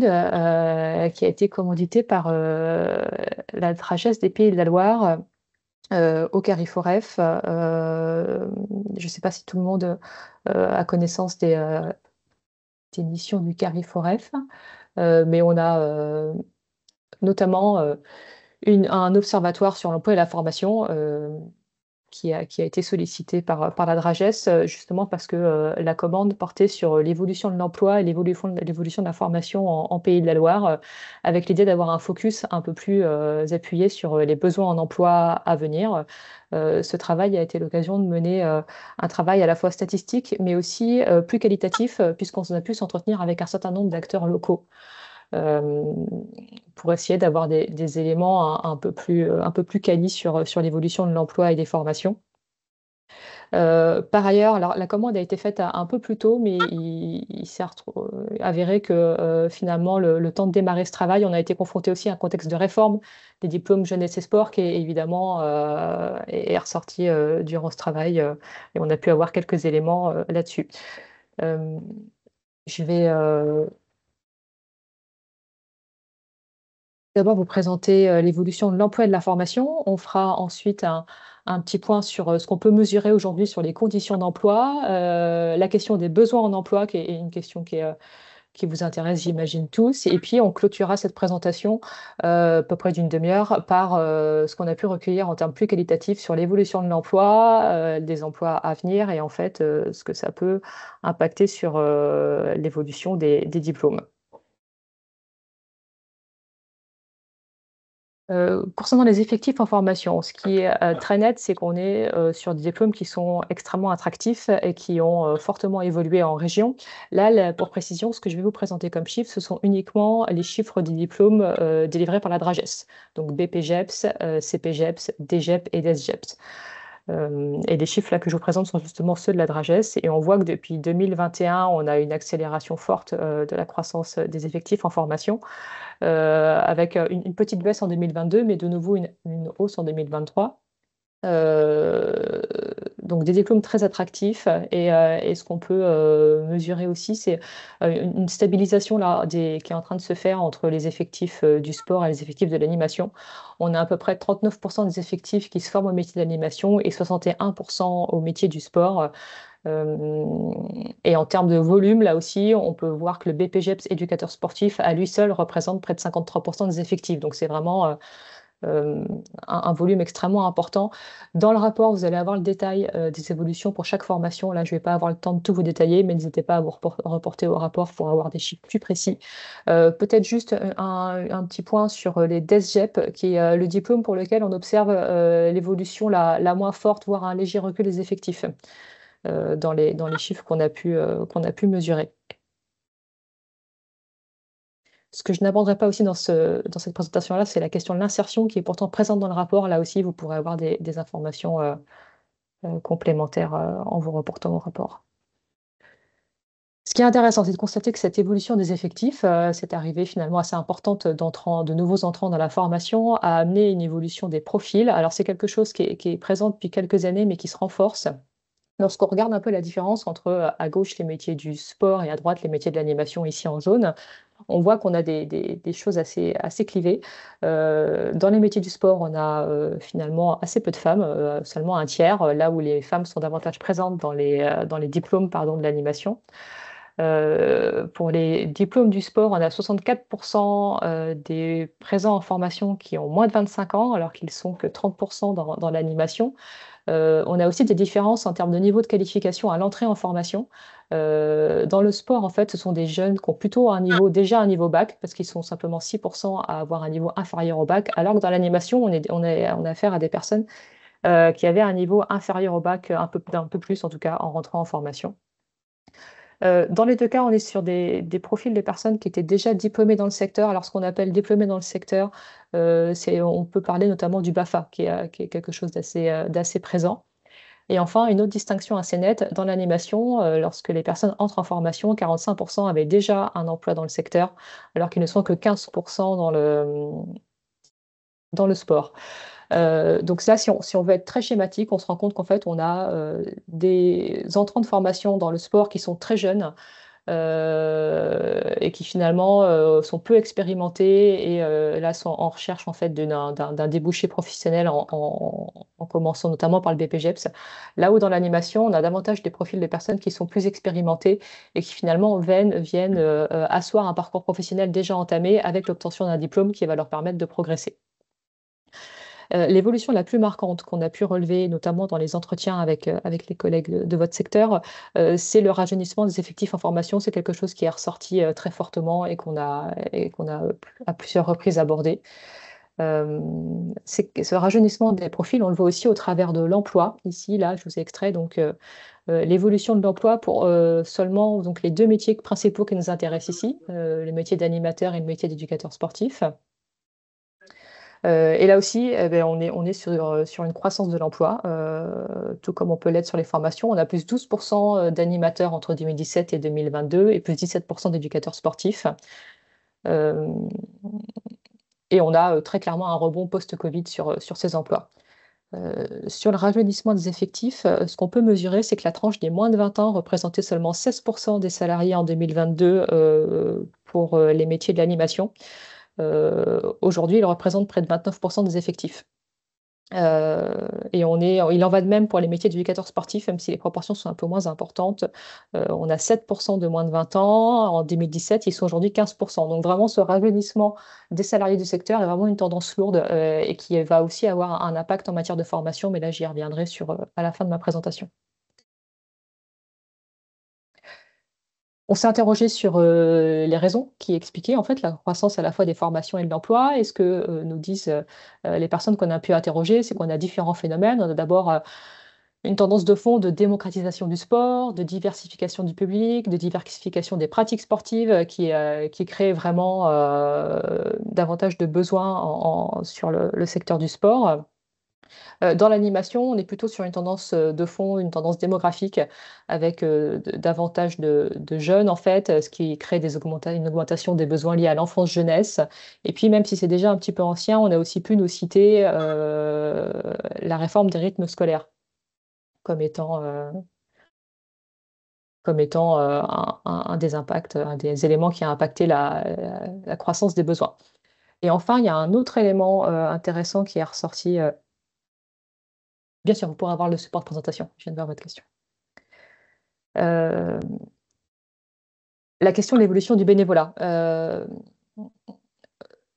qui a été commanditée par la Dragesse des Pays de la Loire au Cariforef. Je ne sais pas si tout le monde a connaissance des missions du Cariforef, mais on a notamment un observatoire sur l'emploi et la formation qui a été sollicité par la Dragesse, justement parce que la commande portait sur l'évolution de l'emploi et l'évolution de la formation en Pays de la Loire, avec l'idée d'avoir un focus un peu plus appuyé sur les besoins en emploi à venir. Ce travail a été l'occasion de mener un travail à la fois statistique, mais aussi plus qualitatif, puisqu'on a pu s'entretenir avec un certain nombre d'acteurs locaux euh, pour essayer d'avoir des éléments un peu plus quali sur l'évolution de l'emploi et des formations. Par ailleurs, alors, la commande a été faite un peu plus tôt, mais il s'est avéré que finalement, le temps de démarrer ce travail, on a été confronté aussi à un contexte de réforme des diplômes jeunesse et sport qui, évidemment, est ressorti durant ce travail, et on a pu avoir quelques éléments là-dessus. Euh, je vais d'abord vous présenter l'évolution de l'emploi et de la formation. On fera ensuite un petit point sur ce qu'on peut mesurer aujourd'hui sur les conditions d'emploi, la question des besoins en emploi, qui est une question qui vous intéresse, j'imagine tous. Et puis, on clôturera cette présentation à peu près d'une demi-heure par ce qu'on a pu recueillir en termes plus qualitatifs sur l'évolution de l'emploi, des emplois à venir et en fait ce que ça peut impacter sur l'évolution des diplômes. Concernant les effectifs en formation, ce qui est très net, c'est qu'on est sur des diplômes qui sont extrêmement attractifs et qui ont fortement évolué en région. Là, pour précision, ce que je vais vous présenter comme chiffres, ce sont uniquement les chiffres des diplômes délivrés par la Dragesse, donc BPGEPS, CPGEPS, DGEP et DSGEPS. Et les chiffres là que je vous présente sont justement ceux de la Dragesse. Et on voit que depuis 2021, on a une accélération forte de la croissance des effectifs en formation avec une petite baisse en 2022, mais de nouveau une hausse en 2023. Euh, donc des diplômes très attractifs et ce qu'on peut mesurer aussi, c'est une stabilisation là, qui est en train de se faire entre les effectifs du sport et les effectifs de l'animation. On a à peu près 39% des effectifs qui se forment au métier de l'animation et 61% au métier du sport. Euh, et en termes de volume, là aussi, on peut voir que le BPGEPS éducateur sportif, à lui seul, représente près de 53% des effectifs. Donc, c'est vraiment euh, un volume extrêmement important. Dans le rapport, vous allez avoir le détail des évolutions pour chaque formation. Là, je ne vais pas avoir le temps de tout vous détailler, mais n'hésitez pas à vous reporter au rapport pour avoir des chiffres plus précis. Peut-être juste un petit point sur les DESGEP, qui est le diplôme pour lequel on observe l'évolution la moins forte, voire un léger recul des effectifs dans les chiffres qu'on a pu mesurer. Ce que je n'aborderai pas aussi dans cette présentation-là, c'est la question de l'insertion qui est pourtant présente dans le rapport. Là aussi, vous pourrez avoir des informations complémentaires en vous reportant au rapport. Ce qui est intéressant, c'est de constater que cette évolution des effectifs, cette arrivée finalement assez importante de nouveaux entrants dans la formation, a amené une évolution des profils. Alors c'est quelque chose qui est présent depuis quelques années, mais qui se renforce. Lorsqu'on regarde un peu la différence entre à gauche les métiers du sport et à droite les métiers de l'animation ici en zone, on voit qu'on a des choses assez clivées. Dans les métiers du sport, on a finalement assez peu de femmes, seulement un tiers, là où les femmes sont davantage présentes dans les diplômes pardon, de l'animation. Pour les diplômes du sport, on a 64% des présents en formation qui ont moins de 25 ans, alors qu'ils sont que 30% dans l'animation. On a aussi des différences en termes de niveau de qualification à l'entrée en formation. Dans le sport, en fait, ce sont des jeunes qui ont plutôt déjà un niveau bac, parce qu'ils sont simplement 6% à avoir un niveau inférieur au bac, alors que dans l'animation, on a affaire à des personnes qui avaient un niveau inférieur au bac, un peu plus en tout cas, en rentrant en formation. Dans les deux cas, on est sur des profils de personnes qui étaient déjà diplômées dans le secteur. Alors, ce qu'on appelle diplômés dans le secteur, on peut parler notamment du BAFA, qui est quelque chose d'assez présent. Et enfin, une autre distinction assez nette, dans l'animation, lorsque les personnes entrent en formation, 45% avaient déjà un emploi dans le secteur, alors qu'ils ne sont que 15% dans le sport. Donc ça, si on veut être très schématique, on se rend compte qu'en fait, on a des entrants de formation dans le sport qui sont très jeunes, et qui finalement sont peu expérimentés et là sont en recherche en fait d'un débouché professionnel en commençant notamment par le BPGEPS. Là où dans l'animation, on a davantage des profils de personnes qui sont plus expérimentées et qui finalement viennent asseoir un parcours professionnel déjà entamé avec l'obtention d'un diplôme qui va leur permettre de progresser. L'évolution la plus marquante qu'on a pu relever, notamment dans les entretiens avec les collègues de votre secteur, c'est le rajeunissement des effectifs en formation. C'est quelque chose qui est ressorti très fortement et qu'on a à plusieurs reprises abordé. Ce rajeunissement des profils, on le voit aussi au travers de l'emploi. Ici, là, je vous ai extrait donc l'évolution de l'emploi pour seulement donc, les deux métiers principaux qui nous intéressent ici, le métier d'animateur et le métier d'éducateur sportif. Et là aussi, ben, on est sur une croissance de l'emploi, tout comme on peut l'être sur les formations. On a plus 12% d'animateurs entre 2017 et 2022 et plus 17% d'éducateurs sportifs. Euh, et on a très clairement un rebond post-Covid sur ces emplois. Sur le rajeunissement des effectifs, ce qu'on peut mesurer, c'est que la tranche des moins de 20 ans représentait seulement 16% des salariés en 2022 pour les métiers de l'animation. Aujourd'hui, il représente près de 29% des effectifs. Et il en va de même pour les métiers d'éducateur sportif, même si les proportions sont un peu moins importantes. On a 7% de moins de 20 ans. En 2017, ils sont aujourd'hui 15%. Donc vraiment, ce rajeunissement des salariés du secteur est vraiment une tendance lourde et qui va aussi avoir un impact en matière de formation. Mais là, j'y reviendrai à la fin de ma présentation. On s'est interrogé sur les raisons qui expliquaient en fait la croissance à la fois des formations et de l'emploi. Et ce que nous disent les personnes qu'on a pu interroger, c'est qu'on a différents phénomènes. On a d'abord une tendance de fond de démocratisation du sport, de diversification du public, de diversification des pratiques sportives qui crée vraiment davantage de besoins sur le secteur du sport. Dans l'animation, on est plutôt sur une tendance de fond, une tendance démographique, avec davantage de jeunes, en fait, ce qui crée une augmentation des besoins liés à l'enfance-jeunesse. Et puis, même si c'est déjà un petit peu ancien, on a aussi pu nous citer la réforme des rythmes scolaires comme étant, un des impacts, un des éléments qui a impacté la croissance des besoins. Et enfin, il y a un autre élément intéressant qui est ressorti. Bien sûr, vous pourrez avoir le support de présentation. Je viens de voir votre question. Euh, la question de l'évolution du bénévolat.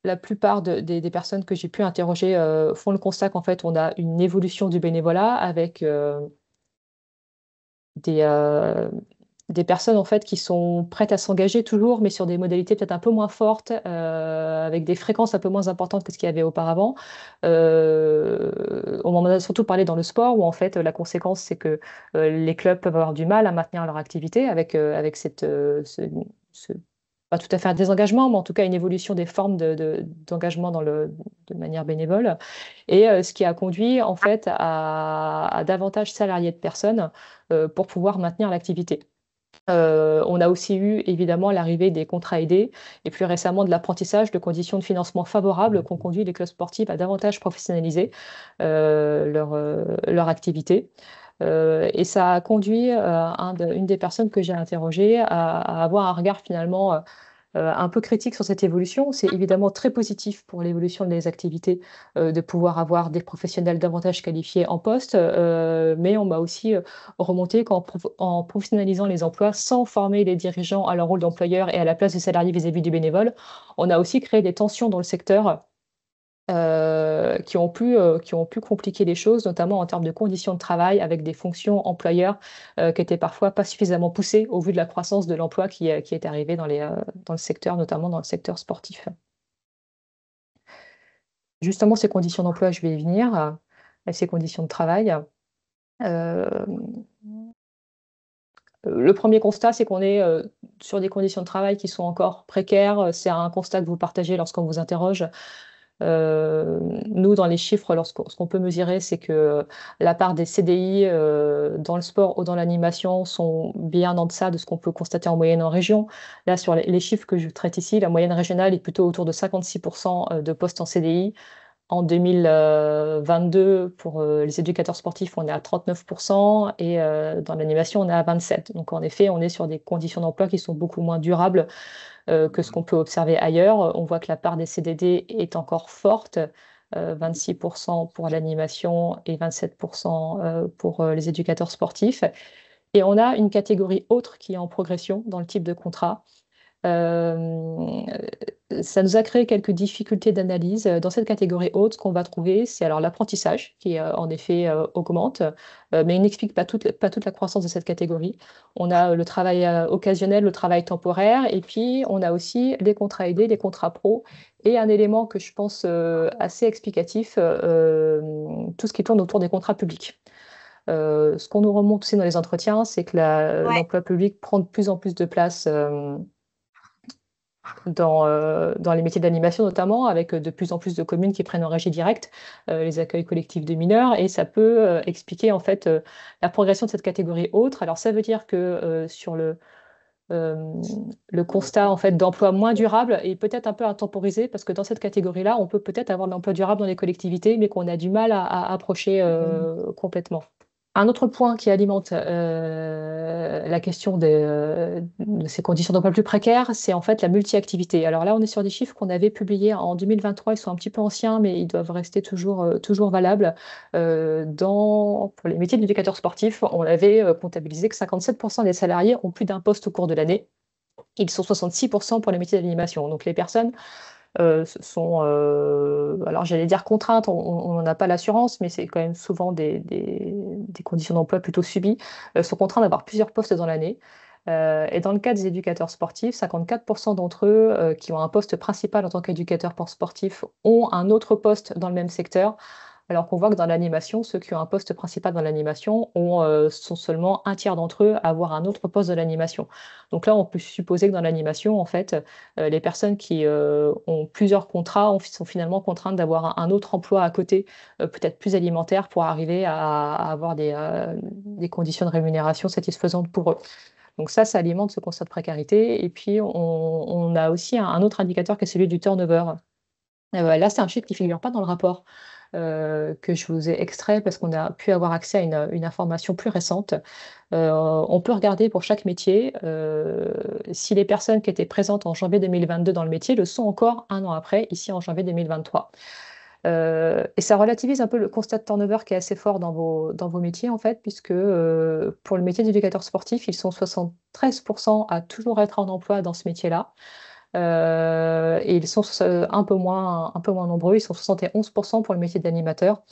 La plupart des personnes que j'ai pu interroger font le constat qu'en fait, on a une évolution du bénévolat avec des personnes en fait qui sont prêtes à s'engager toujours, mais sur des modalités peut-être un peu moins fortes, avec des fréquences un peu moins importantes que ce qu'il y avait auparavant. On en a surtout parlé dans le sport, où en fait la conséquence c'est que les clubs peuvent avoir du mal à maintenir leur activité avec pas tout à fait un désengagement, mais en tout cas une évolution des formes d'engagement de manière bénévole. Et ce qui a conduit en fait à davantage salariés de personnes pour pouvoir maintenir l'activité. On a aussi eu évidemment l'arrivée des contrats aidés et plus récemment de l'apprentissage de conditions de financement favorables qui ont conduit les clubs sportifs à davantage professionnaliser leur activité. Et ça a conduit une des personnes que j'ai interrogées à avoir un regard finalement un peu critique sur cette évolution. C'est évidemment très positif pour l'évolution des activités de pouvoir avoir des professionnels davantage qualifiés en poste, mais on m'a aussi remonté qu'en professionnalisant les emplois sans former les dirigeants à leur rôle d'employeur et à la place des salariés vis-à-vis du bénévole, on a aussi créé des tensions dans le secteur qui ont pu compliquer les choses, notamment en termes de conditions de travail, avec des fonctions employeurs qui étaient parfois pas suffisamment poussées au vu de la croissance de l'emploi qui est arrivée dans le secteur, notamment dans le secteur sportif. Justement, ces conditions d'emploi, je vais y venir, ces conditions de travail. Le premier constat, c'est qu'on est sur des conditions de travail qui sont encore précaires. C'est un constat que vous partagez lorsqu'on vous interroge. Nous, dans les chiffres, ce qu'on peut mesurer, c'est que la part des CDI dans le sport ou dans l'animation sont bien en deçà de ce qu'on peut constater en moyenne en région. Là, sur les chiffres que je traite ici, la moyenne régionale est plutôt autour de 56% de postes en CDI, En 2022, pour les éducateurs sportifs, on est à 39% et dans l'animation, on est à 27%. Donc en effet, on est sur des conditions d'emploi qui sont beaucoup moins durables que ce qu'on peut observer ailleurs. On voit que la part des CDD est encore forte, 26% pour l'animation et 27% pour les éducateurs sportifs. Et on a une catégorie autre qui est en progression dans le type de contrat. Euh, Ça nous a créé quelques difficultés d'analyse. Dans cette catégorie haute, ce qu'on va trouver, c'est alors l'apprentissage qui en effet augmente, mais il n'explique pas toute la croissance de cette catégorie. On a le travail occasionnel, le travail temporaire, et puis on a aussi les contrats aidés, les contrats pro, et un élément que je pense assez explicatif, tout ce qui tourne autour des contrats publics. Ce qu'on nous remonte aussi dans les entretiens, c'est que Ouais. l'emploi public prend de plus en plus de place dans les métiers d'animation notamment, avec de plus en plus de communes qui prennent en régie directe les accueils collectifs de mineurs, et ça peut expliquer en fait la progression de cette catégorie autre. Alors ça veut dire que sur euh, le constat en fait d'emploi moins durable est peut-être un peu intemporisé, parce que dans cette catégorie-là, on peut peut-être avoir de l'emploi durable dans les collectivités, mais qu'on a du mal à approcher complètement. Un autre point qui alimente la question de ces conditions d'emploi plus précaires, c'est en fait la multi-activité. Alors là, on est sur des chiffres qu'on avait publiés en 2023. Ils sont un petit peu anciens, mais ils doivent rester toujours valables. Pour les métiers d'éducateur sportif, on avait comptabilisé que 57% des salariés ont plus d'un poste au cours de l'année. Ils sont 66% pour les métiers d'animation. Donc les personnes sont, alors j'allais dire contraintes, on n'en a pas l'assurance, mais c'est quand même souvent des conditions d'emploi plutôt subies, sont contraints d'avoir plusieurs postes dans l'année. Et dans le cas des éducateurs sportifs, 54% d'entre eux qui ont un poste principal en tant qu'éducateur sportif ont un autre poste dans le même secteur, alors qu'on voit que dans l'animation, ceux qui ont un poste principal dans l'animation sont seulement un tiers d'entre eux à avoir un autre poste de l'animation. Donc là, on peut supposer que dans l'animation, en fait, les personnes qui ont plusieurs contrats sont finalement contraintes d'avoir un autre emploi à côté, peut-être plus alimentaire, pour arriver à avoir des conditions de rémunération satisfaisantes pour eux. Donc ça alimente ce constat de précarité. Et puis, on a aussi un autre indicateur qui est celui du turnover. Là, c'est un chiffre qui ne figure pas dans le rapport que je vous ai extrait parce qu'on a pu avoir accès à une information plus récente. On peut regarder pour chaque métier si les personnes qui étaient présentes en janvier 2022 dans le métier le sont encore un an après, ici en janvier 2023. Et ça relativise un peu le constat de turnover qui est assez fort dans vos métiers, en fait, puisque pour le métier d'éducateur sportif, ils sont 73% à toujours être en emploi dans ce métier-là. Et ils sont un peu moins nombreux, ils sont 71% pour le métier d'animateur.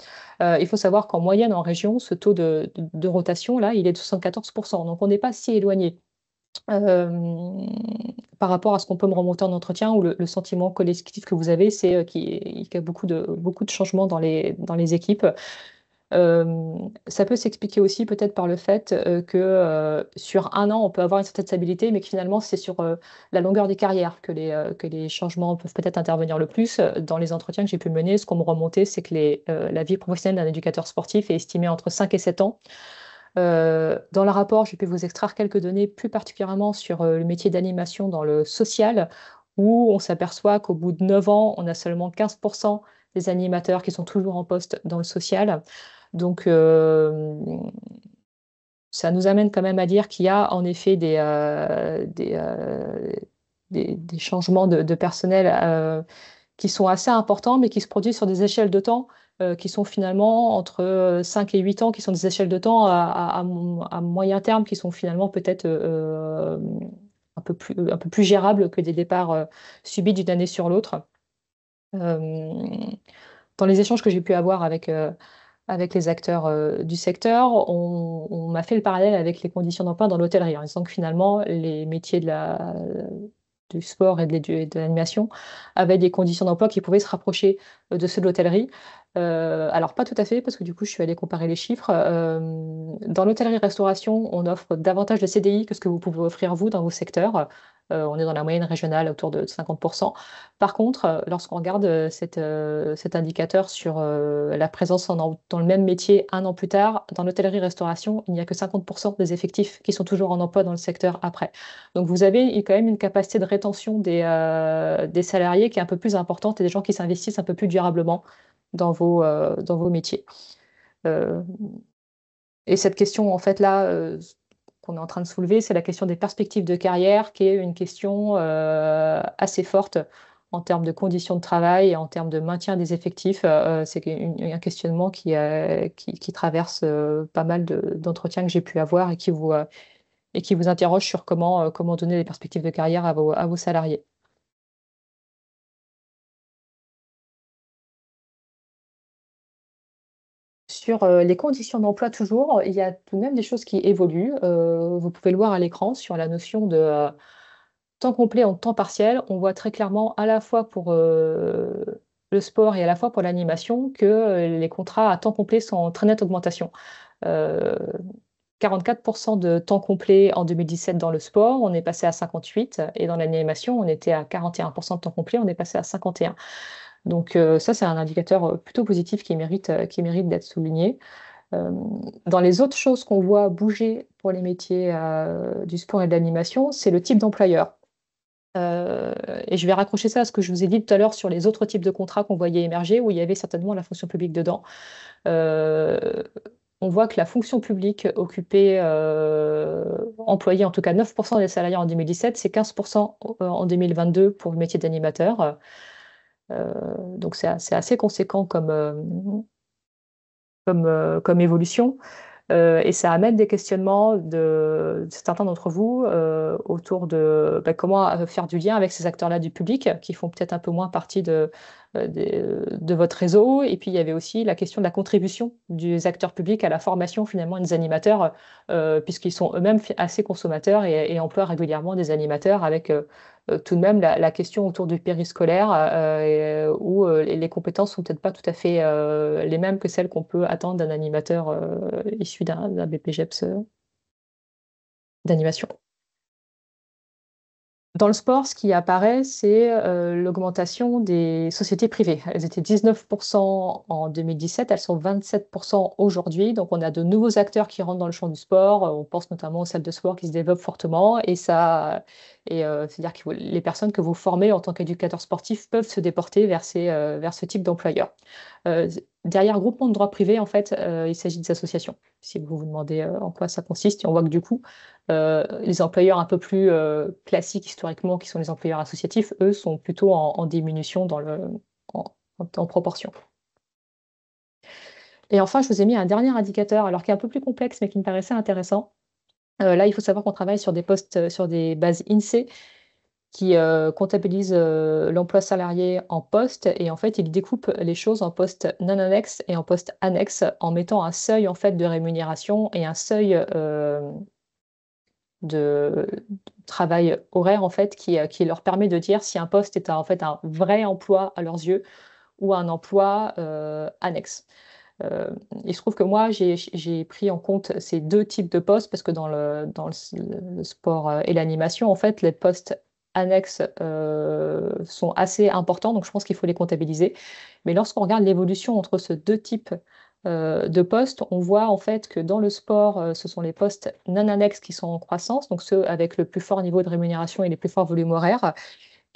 Il faut savoir qu'en moyenne, en région, ce taux de rotation, là, il est de 74%. Donc, on n'est pas si éloigné euh, par rapport à ce qu'on peut me remonter en entretien, ou le sentiment collectif que vous avez, c'est qu'il y a beaucoup de changements dans les équipes. Ça peut s'expliquer aussi peut-être par le fait que sur un an, on peut avoir une certaine stabilité, mais que finalement, c'est sur la longueur des carrières que les changements peuvent peut-être intervenir le plus. Dans les entretiens que j'ai pu mener, ce qu'on me remontait, c'est que la vie professionnelle d'un éducateur sportif est estimée entre 5 et 7 ans. Dans le rapport, j'ai pu vous extraire quelques données, plus particulièrement sur le métier d'animation dans le social, où on s'aperçoit qu'au bout de 9 ans, on a seulement 15% des animateurs qui sont toujours en poste dans le social. Donc, ça nous amène quand même à dire qu'il y a en effet des changements de personnel qui sont assez importants, mais qui se produisent sur des échelles de temps qui sont finalement entre 5 et 8 ans, qui sont des échelles de temps à moyen terme, qui sont finalement peut-être un peu plus gérables que des départs subis d'une année sur l'autre. Euh, Dans les échanges que j'ai pu avoir avec les acteurs du secteur, on m'a fait le parallèle avec les conditions d'emploi dans l'hôtellerie, en disant que finalement, les métiers du sport et de l'animation avaient des conditions d'emploi qui pouvaient se rapprocher de ceux de l'hôtellerie. Alors, pas tout à fait, parce que du coup, je suis allée comparer les chiffres. Dans l'hôtellerie-restauration, on offre davantage de CDI que ce que vous pouvez offrir vous dans vos secteurs. On est dans la moyenne régionale autour de 50%. Par contre, lorsqu'on regarde cet indicateur sur la présence dans le même métier un an plus tard, dans l'hôtellerie-restauration, il n'y a que 50% des effectifs qui sont toujours en emploi dans le secteur après. Donc vous avez quand même une capacité de rétention des salariés qui est un peu plus importante, et des gens qui s'investissent un peu plus durablement. dans vos métiers. Et cette question, en fait, là, qu'on est en train de soulever, c'est la question des perspectives de carrière, qui est une question assez forte en termes de conditions de travail et en termes de maintien des effectifs. C'est un questionnement qui traverse pas mal d'entretiens que j'ai pu avoir et qui vous interroge sur comment donner des perspectives de carrière à vos salariés. Sur les conditions d'emploi, toujours, il y a tout de même des choses qui évoluent. Vous pouvez le voir à l'écran sur la notion de temps complet en temps partiel. On voit très clairement, à la fois pour le sport et à la fois pour l'animation, que les contrats à temps complet sont en très nette augmentation. Euh, 44% de temps complet en 2017 dans le sport, on est passé à 58, et dans l'animation, on était à 41% de temps complet, on est passé à 51. Donc ça, c'est un indicateur plutôt positif qui mérite d'être souligné. Euh, Dans les autres choses qu'on voit bouger pour les métiers du sport et de l'animation, c'est le type d'employeur. Euh, et je vais raccrocher ça à ce que je vous ai dit tout à l'heure sur les autres types de contrats qu'on voyait émerger, où il y avait certainement la fonction publique dedans. Euh, on voit que la fonction publique occupait, employait en tout cas 9% des salariés en 2017, c'est 15% en 2022 pour le métier d'animateur. Donc c'est assez conséquent comme évolution. Et ça amène des questionnements de certains d'entre vous autour de comment faire du lien avec ces acteurs-là du public qui font peut-être un peu moins partie de votre réseau. Et puis il y avait aussi la question de la contribution des acteurs publics à la formation finalement des animateurs, puisqu'ils sont eux-mêmes assez consommateurs et emploient régulièrement des animateurs avec tout de même la question autour du périscolaire où les compétences sont peut-être pas tout à fait les mêmes que celles qu'on peut attendre d'un animateur issu d'un BPGEPS d'animation. Dans le sport, ce qui apparaît, c'est l'augmentation des sociétés privées. Elles étaient 19% en 2017, elles sont 27% aujourd'hui. Donc, on a de nouveaux acteurs qui rentrent dans le champ du sport. On pense notamment aux salles de sport qui se développent fortement. C'est-à-dire que les personnes que vous formez en tant qu'éducateur sportif peuvent se déporter vers ce type d'employeur. Euh, Derrière groupement de droit privé, en fait, il s'agit des associations. Si vous vous demandez en quoi ça consiste, et on voit que du coup, les employeurs un peu plus classiques historiquement, qui sont les employeurs associatifs, eux, sont plutôt en diminution en, en proportion. Et enfin, je vous ai mis un dernier indicateur, alors qui est un peu plus complexe, mais qui me paraissait intéressant. Là, il faut savoir qu'on travaille sur des postes, sur des bases INSEE qui comptabilisent l'emploi salarié en postes. Et en fait, il découpe les choses en postes non annexes et en postes annexes en mettant un seuil en fait, de rémunération et un seuil de travail horaire en fait qui leur permet de dire si un poste est en fait un vrai emploi à leurs yeux ou un emploi annexe. Euh, il se trouve que moi, j'ai pris en compte ces deux types de postes parce que dans le sport et l'animation, en fait, les postes annexes sont assez importants, donc je pense qu'il faut les comptabiliser. Mais lorsqu'on regarde l'évolution entre ces deux types de postes, on voit en fait que dans le sport, ce sont les postes non annexes qui sont en croissance, donc ceux avec le plus fort niveau de rémunération et les plus forts volumes horaires.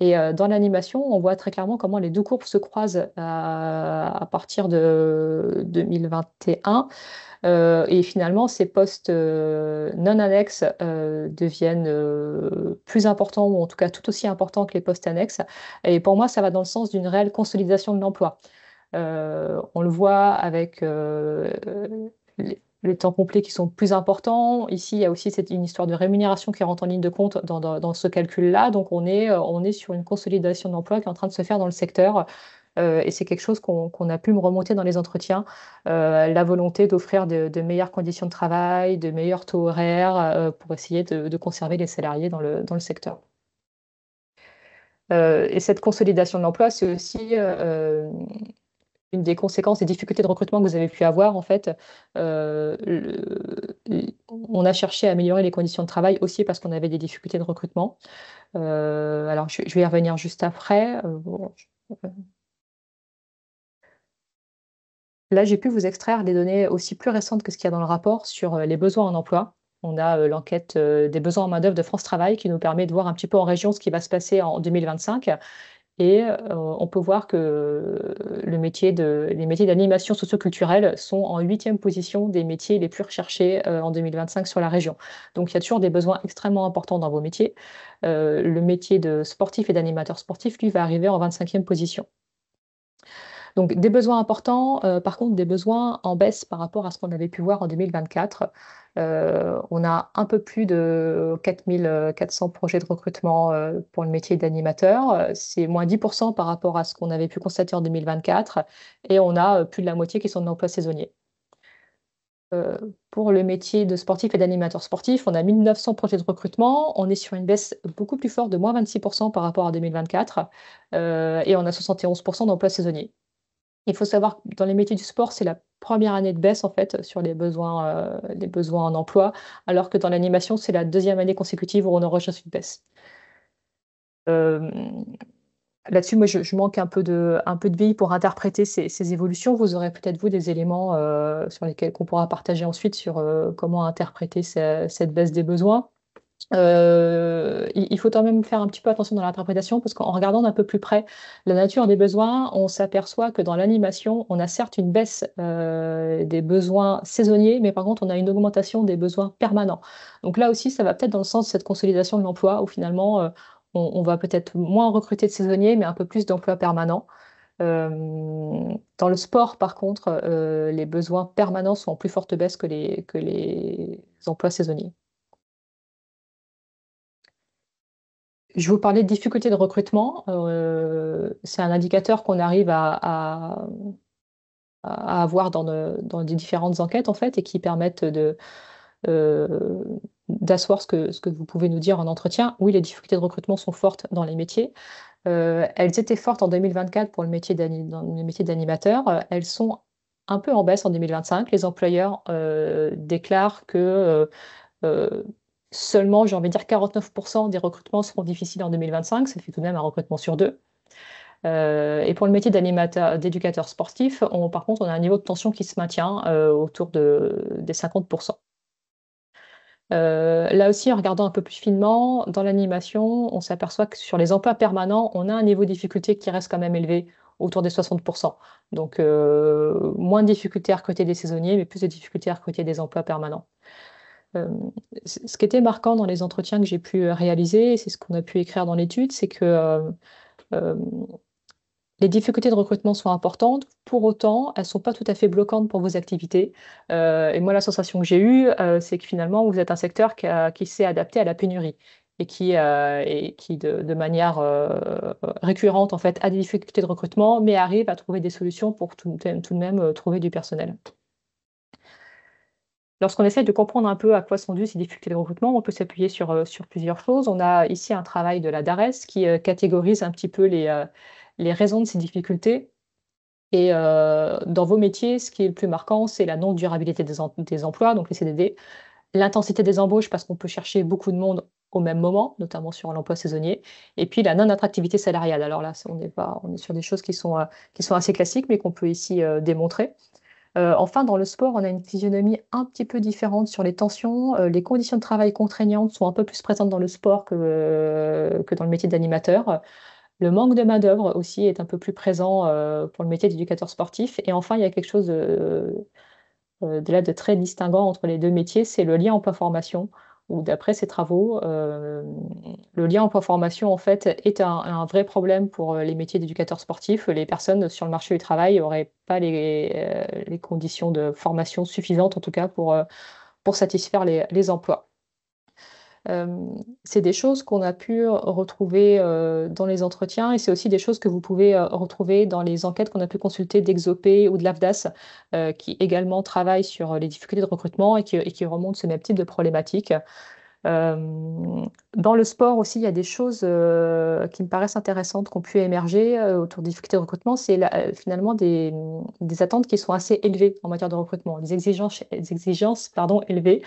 Et dans l'animation, on voit très clairement comment les deux courbes se croisent à partir de 2021. Et finalement, ces postes non annexes deviennent plus importants, ou en tout cas tout aussi importants que les postes annexes. Et pour moi, ça va dans le sens d'une réelle consolidation de l'emploi. On le voit avec les temps complets qui sont plus importants. Ici, il y a aussi une histoire de rémunération qui rentre en ligne de compte dans ce calcul-là. Donc, on est sur une consolidation d'emploi qui est en train de se faire dans le secteur. Et c'est quelque chose qu'on a pu me remonter dans les entretiens. La volonté d'offrir de meilleures conditions de travail, de meilleurs taux horaires pour essayer de conserver les salariés dans le secteur. Et cette consolidation de l'emploi, c'est aussi une des conséquences des difficultés de recrutement que vous avez pu avoir, en fait, on a cherché à améliorer les conditions de travail aussi parce qu'on avait des difficultés de recrutement. Alors, je vais y revenir juste après. Là, j'ai pu vous extraire des données aussi plus récentes que ce qu'il y a dans le rapport sur les besoins en emploi. On a l'enquête des besoins en main-d'œuvre de France Travail qui nous permet de voir un petit peu en région ce qui va se passer en 2025. Et on peut voir que les métiers d'animation socioculturelle sont en 8e position des métiers les plus recherchés en 2025 sur la région. Donc il y a toujours des besoins extrêmement importants dans vos métiers. Le métier de sportif et d'animateur sportif, lui, va arriver en 25e position. Donc des besoins importants, par contre des besoins en baisse par rapport à ce qu'on avait pu voir en 2024. On a un peu plus de 4 400 projets de recrutement pour le métier d'animateur. C'est moins 10% par rapport à ce qu'on avait pu constater en 2024. Et on a plus de la moitié qui sont de l'emploi saisonnier. Pour le métier de sportif et d'animateur sportif, on a 1900 projets de recrutement. On est sur une baisse beaucoup plus forte de moins 26% par rapport à 2024. Et on a 71% d'emplois saisonniers. Il faut savoir que dans les métiers du sport, c'est la première année de baisse en fait sur les besoins en emploi, alors que dans l'animation, c'est la deuxième année consécutive où on enregistre une baisse. Hem, Là-dessus, moi, je manque un peu de vie pour interpréter ces évolutions. Vous aurez peut-être, vous, des éléments sur lesquels qu'on pourra partager ensuite sur comment interpréter cette baisse des besoins. Il faut quand même faire un petit peu attention dans l'interprétation parce qu'en regardant d'un peu plus près la nature des besoins, on s'aperçoit que dans l'animation, on a certes une baisse des besoins saisonniers, mais par contre, on a une augmentation des besoins permanents. Donc là aussi, ça va peut-être dans le sens de cette consolidation de l'emploi où finalement, on va peut-être moins recruter de saisonniers, mais un peu plus d'emplois permanents. Euh, Dans le sport, par contre, les besoins permanents sont en plus forte baisse que les emplois saisonniers. Je vous parlais de difficultés de recrutement. C'est un indicateur qu'on arrive à avoir dans des différentes enquêtes, en fait, et qui permettent euh, d'asseoir ce que vous pouvez nous dire en entretien. Oui, les difficultés de recrutement sont fortes dans les métiers. Elles étaient fortes en 2024 pour dans le métier d'animateur. Elles sont un peu en baisse en 2025. Les employeurs déclarent que euh, seulement, j'ai envie de dire, 49% des recrutements seront difficiles en 2025. Ça fait tout de même un recrutement sur deux. Et pour le métier d'animateur, d'éducateur sportif, par contre, on a un niveau de tension qui se maintient autour des 50%. Là aussi, en regardant un peu plus finement, dans l'animation, on s'aperçoit que sur les emplois permanents, on a un niveau de difficulté qui reste quand même élevé, autour des 60%. Donc, moins de difficultés à recruter des saisonniers, mais plus de difficultés à recruter des emplois permanents. Euh, Ce qui était marquant dans les entretiens que j'ai pu réaliser, et c'est ce qu'on a pu écrire dans l'étude, c'est que euh, les difficultés de recrutement sont importantes. Pour autant, elles ne sont pas tout à fait bloquantes pour vos activités. Et moi, la sensation que j'ai eue, c'est que finalement, vous êtes un secteur qui s'est adapté à la pénurie et qui de manière récurrente, en fait, a des difficultés de recrutement, mais arrive à trouver des solutions pour tout de même trouver du personnel. Lorsqu'on essaie de comprendre un peu à quoi sont dues ces difficultés de recrutement, on peut s'appuyer sur plusieurs choses. On a ici un travail de la DARES qui catégorise un petit peu les raisons de ces difficultés. Et dans vos métiers, ce qui est le plus marquant, c'est la non-durabilité des emplois, donc les CDD, l'intensité des embauches parce qu'on peut chercher beaucoup de monde au même moment, notamment sur l'emploi saisonnier, et puis la non-attractivité salariale. Alors là, on est sur des choses qui sont assez classiques, mais qu'on peut ici démontrer. Enfin, dans le sport, on a une physionomie un petit peu différente sur les tensions. Les conditions de travail contraignantes sont un peu plus présentes dans le sport que dans le métier d'animateur. Le manque de main-d'œuvre aussi est un peu plus présent pour le métier d'éducateur sportif. Et enfin, il y a quelque chose de très distinguant entre les deux métiers, c'est le lien emploi-formation, où d'après ces travaux, le lien emploi-formation, en fait, est un vrai problème pour les métiers d'éducateur sportif. Les personnes sur le marché du travail n'auraient pas les conditions de formation suffisantes, en tout cas, pour satisfaire les emplois. Euh, c'est des choses qu'on a pu retrouver dans les entretiens et c'est aussi des choses que vous pouvez retrouver dans les enquêtes qu'on a pu consulter d'Exopé ou de l'AFDAS qui également travaillent sur les difficultés de recrutement et qui remontent ce même type de problématiques. Euh, Dans le sport aussi, il y a des choses qui me paraissent intéressantes qui ont pu émerger autour des difficultés de recrutement. C'est finalement des attentes qui sont assez élevées en matière de recrutement, des exigences pardon, élevées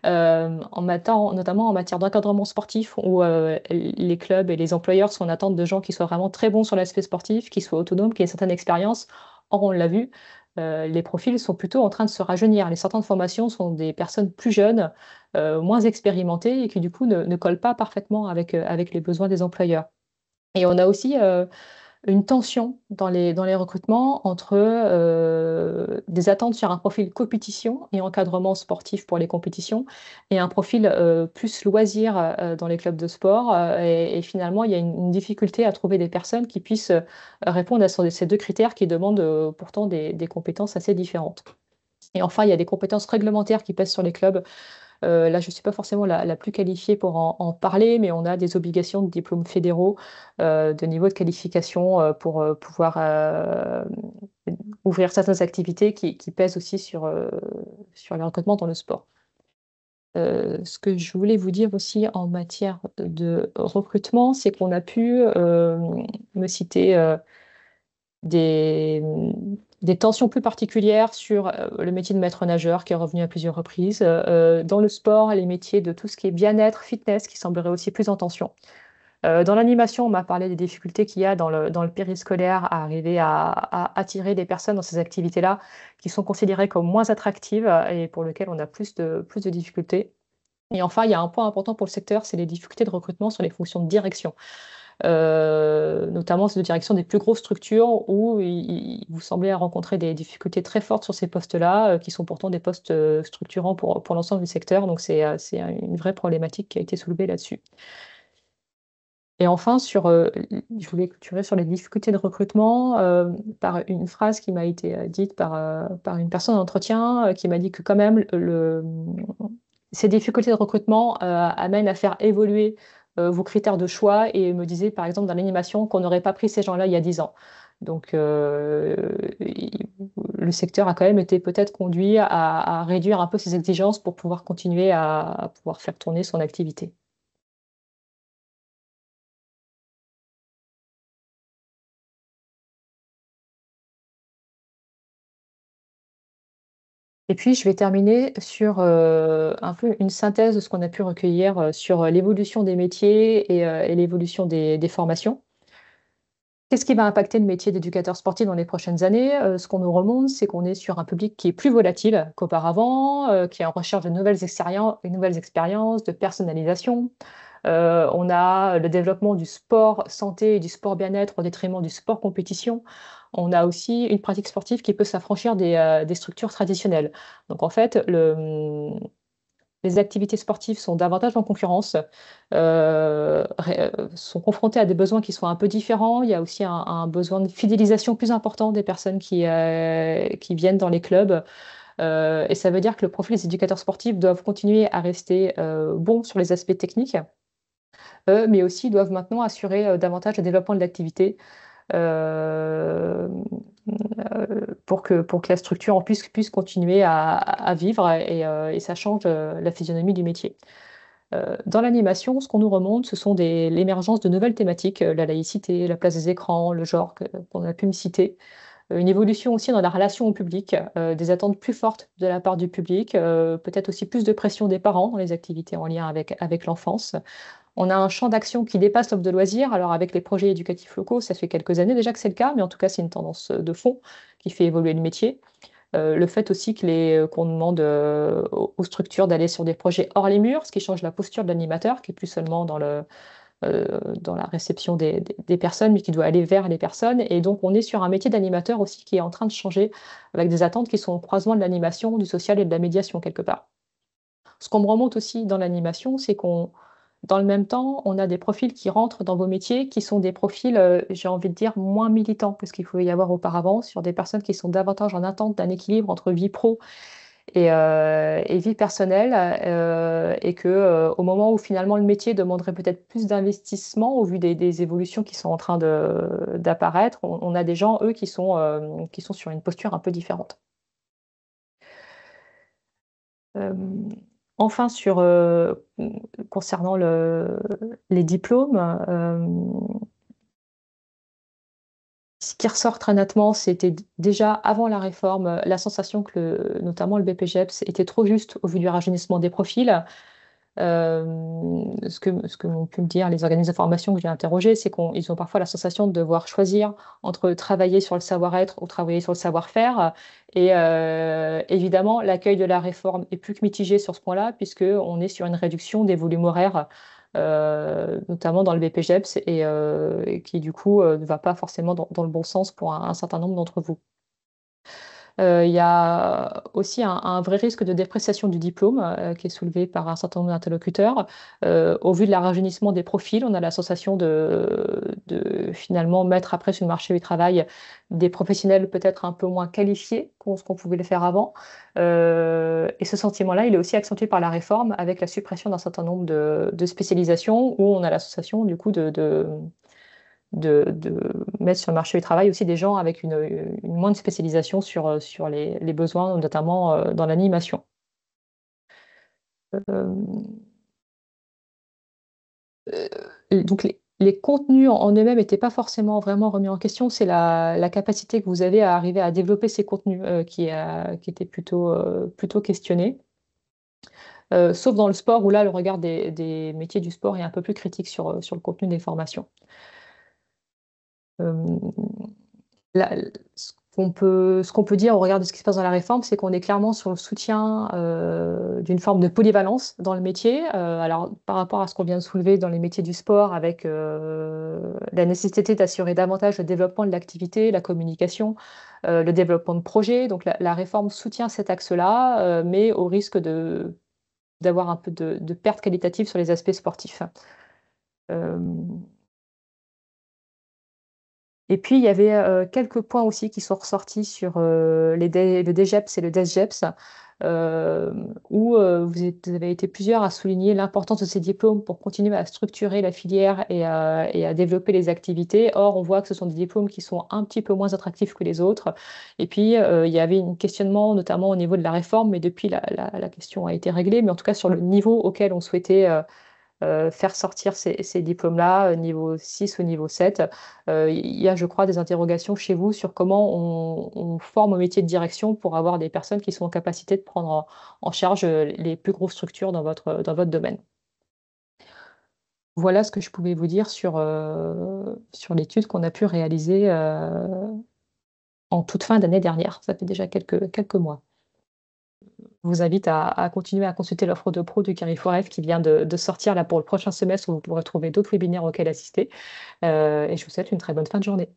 notamment en matière d'encadrement sportif, où les clubs et les employeurs sont en attente de gens qui soient vraiment très bons sur l'aspect sportif, qui soient autonomes, qui aient une certaine expérience. Or, on l'a vu, les profils sont plutôt en train de se rajeunir. Les sortants de formation sont des personnes plus jeunes, moins expérimentées, et qui du coup ne collent pas parfaitement avec les besoins des employeurs. Et on a aussi une tension dans les recrutements entre des attentes sur un profil compétition et encadrement sportif pour les compétitions et un profil plus loisir dans les clubs de sport. Et finalement, il y a une difficulté à trouver des personnes qui puissent répondre à ces deux critères qui demandent pourtant des compétences assez différentes. Et enfin, il y a des compétences réglementaires qui pèsent sur les clubs. Là, je ne suis pas forcément la plus qualifiée pour en parler, mais on a des obligations de diplômes fédéraux, de niveau de qualification pour pouvoir ouvrir certaines activités qui pèsent aussi sur le recrutement dans le sport. Ce que je voulais vous dire aussi en matière de recrutement, c'est qu'on a pu me citer des, des tensions plus particulières sur le métier de maître nageur qui est revenu à plusieurs reprises. Dans le sport, les métiers de tout ce qui est bien-être, fitness, qui sembleraient aussi plus en tension. Dans l'animation, on m'a parlé des difficultés qu'il y a dans le périscolaire à arriver à attirer des personnes dans ces activités-là qui sont considérées comme moins attractives et pour lesquelles on a plus de difficultés. Et enfin, il y a un point important pour le secteur, c'est les difficultés de recrutement sur les fonctions de direction, notamment de direction des plus grosses structures où vous semblez rencontrer des difficultés très fortes sur ces postes-là, qui sont pourtant des postes structurants pour l'ensemble du secteur. Donc c'est une vraie problématique qui a été soulevée là-dessus. Et enfin, je voulais clôturer sur les difficultés de recrutement par une phrase qui m'a été dite par une personne d'entretien qui m'a dit que quand même ces difficultés de recrutement amènent à faire évoluer vos critères de choix et me disait par exemple dans l'animation qu'on n'aurait pas pris ces gens-là il y a 10 ans. Donc le secteur a quand même été peut-être conduit à réduire un peu ses exigences pour pouvoir continuer à pouvoir faire tourner son activité. Et puis, je vais terminer sur un peu une synthèse de ce qu'on a pu recueillir sur l'évolution des métiers et l'évolution des formations. Qu'est-ce qui va impacter le métier d'éducateur sportif dans les prochaines années? Ce qu'on nous remonte, c'est qu'on est sur un public qui est plus volatile qu'auparavant, qui est en recherche de nouvelles expériences, de personnalisation. On a le développement du sport santé et du sport bien-être au détriment du sport compétition. On a aussi une pratique sportive qui peut s'affranchir des structures traditionnelles. Donc en fait, les activités sportives sont davantage en concurrence, sont confrontées à des besoins qui sont un peu différents. Il y a aussi un besoin de fidélisation plus important des personnes qui viennent dans les clubs. Et ça veut dire que le profil des éducateurs sportifs doivent continuer à rester bons sur les aspects techniques, mais aussi doivent maintenant assurer davantage le développement de l'activité euh, pour que la structure puisse continuer à vivre et ça change la physionomie du métier. Dans l'animation, ce qu'on nous remonte, ce sont l'émergence de nouvelles thématiques, la laïcité, la place des écrans, le genre qu'on a pu me citer. Une évolution aussi dans la relation au public, des attentes plus fortes de la part du public, peut-être aussi plus de pression des parents dans les activités en lien avec l'enfance. On a un champ d'action qui dépasse l'offre de loisirs. Alors avec les projets éducatifs locaux, ça fait quelques années déjà que c'est le cas, mais en tout cas c'est une tendance de fond qui fait évoluer le métier. Le fait aussi qu'on demande aux structures d'aller sur des projets hors les murs, ce qui change la posture de l'animateur, qui est plus seulement dans la réception des personnes, mais qui doit aller vers les personnes. Et donc on est sur un métier d'animateur aussi qui est en train de changer, avec des attentes qui sont au croisement de l'animation, du social et de la médiation quelque part. Ce qu'on me remonte aussi dans l'animation, c'est dans le même temps, on a des profils qui rentrent dans vos métiers qui sont des profils, j'ai envie de dire, moins militants que ce qu'il pouvait y avoir auparavant, sur des personnes qui sont davantage en attente d'un équilibre entre vie pro et vie personnelle, et que au moment où finalement le métier demanderait peut-être plus d'investissement au vu des évolutions qui sont en train d'apparaître, on a des gens, eux, qui sont sur une posture un peu différente. Euh, Enfin, concernant les diplômes, ce qui ressort très nettement, c'était déjà avant la réforme, la sensation que notamment le BPGEPS était trop juste au vu du rajeunissement des profils. Ce que m'ont pu me dire les organismes de formation que j'ai interrogés, c'est qu'ils ont parfois la sensation de devoir choisir entre travailler sur le savoir-être ou travailler sur le savoir-faire. Et évidemment, l'accueil de la réforme est plus que mitigé sur ce point-là, puisqu'on est sur une réduction des volumes horaires notamment dans le BPGEPS, et qui du coup ne va pas forcément dans le bon sens pour un certain nombre d'entre vous. Il y a aussi un vrai risque de dépréciation du diplôme qui est soulevé par un certain nombre d'interlocuteurs. Au vu de la rajeunissement des profils, on a la sensation de finalement mettre après sur le marché du travail des professionnels peut-être un peu moins qualifiés ce qu'on pouvait le faire avant. Et ce sentiment-là, il est aussi accentué par la réforme avec la suppression d'un certain nombre de spécialisations où on a la sensation du coup de mettre sur le marché du travail aussi des gens avec une moindre spécialisation sur les besoins, notamment dans l'animation. Euh, donc les contenus en eux-mêmes n'étaient pas forcément vraiment remis en question, c'est la capacité que vous avez à arriver à développer ces contenus qui était plutôt questionnée. Sauf dans le sport où là, le regard des métiers du sport est un peu plus critique sur le contenu des formations. Euh, ce qu'on peut dire au regard de ce qui se passe dans la réforme, c'est qu'on est clairement sur le soutien d'une forme de polyvalence dans le métier. Alors, par rapport à ce qu'on vient de soulever dans les métiers du sport, avec la nécessité d'assurer davantage le développement de l'activité, la communication, le développement de projets. Donc, la réforme soutient cet axe-là, mais au risque d'avoir un peu de perte qualitative sur les aspects sportifs. Euh, Et puis, il y avait quelques points aussi qui sont ressortis sur le DGEPS et le DESGEPS, où vous avez été plusieurs à souligner l'importance de ces diplômes pour continuer à structurer la filière et à développer les activités. Or, on voit que ce sont des diplômes qui sont un petit peu moins attractifs que les autres. Et puis, il y avait un questionnement, notamment au niveau de la réforme, mais depuis, la question a été réglée, mais en tout cas sur le niveau auquel on souhaitait faire sortir ces diplômes-là, niveau 6 ou niveau 7. Il y a, je crois, des interrogations chez vous sur comment on forme au métier de direction pour avoir des personnes qui sont en capacité de prendre en charge les plus grosses structures dans votre domaine. Voilà ce que je pouvais vous dire sur l'étude qu'on a pu réaliser en toute fin d'année dernière. Ça fait déjà quelques mois. Je vous invite à continuer à consulter l'offre de pro du Carrefour F qui vient de sortir là pour le prochain semestre où vous pourrez trouver d'autres webinaires auxquels assister. Et je vous souhaite une très bonne fin de journée.